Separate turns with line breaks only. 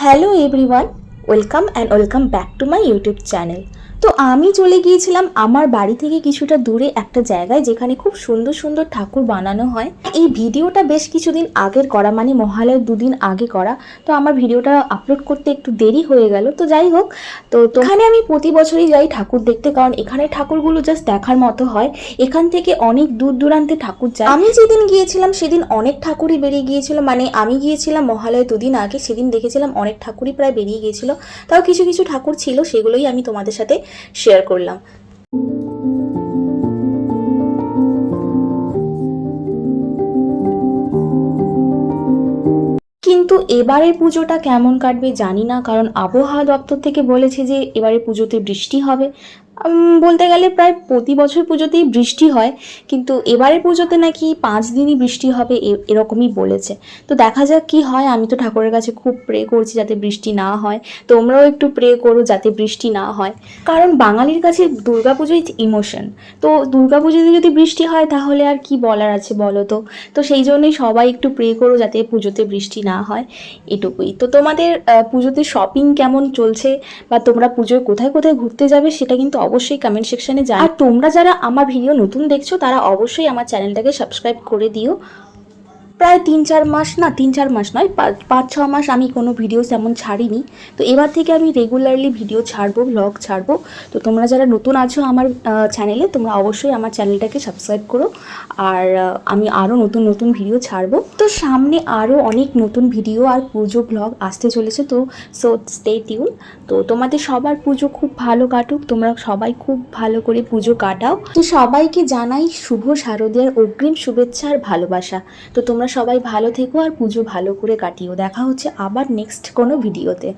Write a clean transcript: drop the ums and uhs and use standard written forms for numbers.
Hello everyone, welcome and welcome back to my YouTube channel. তো আমি চলে গিয়েছিলাম আমার বাড়ি থেকে কিছুটা দূরে একটা জায়গায় যেখানে খুব সুন্দর সুন্দর ঠাকুর বানানো হয়। এই ভিডিওটা বেশ কিছুদিন আগের করা, মানে মহালয়ার দুদিন আগে করা। তো আমার ভিডিওটা আপলোড করতে একটু দেরি হয়ে গেল। তো যাই হোক, তো এখানে আমি প্রতি বছরই যাই ঠাকুর দেখতে, কারণ এখানে ঠাকুরগুলো জাস্ট দেখার মতো হয়। এখান থেকে অনেক দূর দূরান্তে ঠাকুর যায়। আমি যেদিন গিয়েছিলাম সেদিন অনেক ঠাকুরই বেরিয়ে গিয়েছিল, মানে আমি গিয়েছিলাম মহালয়ার দুদিন আগে, সেদিন দেখেছিলাম অনেক ঠাকুরই প্রায় বেরিয়ে গিয়েছিল। তাও কিছু কিছু ঠাকুর ছিল, সেগুলোই আমি তোমাদের সাথে শেয়ার করলাম। কিন্তু এবারের পুজোটা কেমন কাটবে জানি না, কারণ আবহাওয়া দপ্তর থেকে বলেছে যে এবারে পুজোতে বৃষ্টি হবে। বলতে গেলে প্রায় প্রতি বছর পুজোতেই বৃষ্টি হয়, কিন্তু এবারের পুজোতে নাকি 5 দিনই বৃষ্টি হবে, এরকমই বলেছে। তো দেখা যাক কি হয়। আমি তো ঠাকুরের কাছে খুব প্রে করছি যাতে বৃষ্টি না হয়। তোমরাও একটু প্রে করো যাতে বৃষ্টি না হয়, কারণ বাঙালির কাছে দুর্গাপুজোই ইমোশন। তো দুর্গাপুজোতে যদি বৃষ্টি হয় তাহলে আর কি বলার আছে বলো তো। তো সেই জন্যই সবাই একটু প্রে করো যাতে পুজোতে বৃষ্টি না হয়, এটুকুই। তো তোমাদের পুজোতে শপিং কেমন চলছে, বা তোমরা পুজোয় কোথায় কোথায় ঘুরতে যাবে সেটা কিন্তু অবশ্যই কমেন্ট সেকশনে জানাও। আর তোমরা যারা আমার ভিডিও নতুন দেখছো তারা অবশ্যই আমার চ্যানেলটাকে সাবস্ক্রাইব করে দিও। প্রায় 3-4 মাস, না 3-4 মাস নয়, 5-6 মাস আমি কোনো ভিডিও তেমন ছাড়িনি। তো এবার থেকে আমি রেগুলারলি ভিডিও ছাড়বো, ব্লগ ছাড়বো। তো তোমরা যারা নতুন আছো আমার চ্যানেলে, তোমরা অবশ্যই আমার চ্যানেলটাকে সাবস্ক্রাইব করো। আর আমি আরও নতুন নতুন ভিডিও ছাড়বো। তো সামনে আরও অনেক নতুন ভিডিও আর পুজো ব্লগ আসতে চলেছে। তো স্টে টিউন। তো তোমাদের সবার পুজো খুব ভালো কাটুক, তোমরা সবাই খুব ভালো করে পুজো কাটাও। তো সবাইকে জানাই শুভ শারদীয়ার অগ্রিম শুভেচ্ছা আর ভালোবাসা। তো তোমরা সবাই ভালো থেকো আর পুজো ভালো করে কাটিও। দেখা হচ্ছে আবার নেক্সট কোনো ভিডিওতে।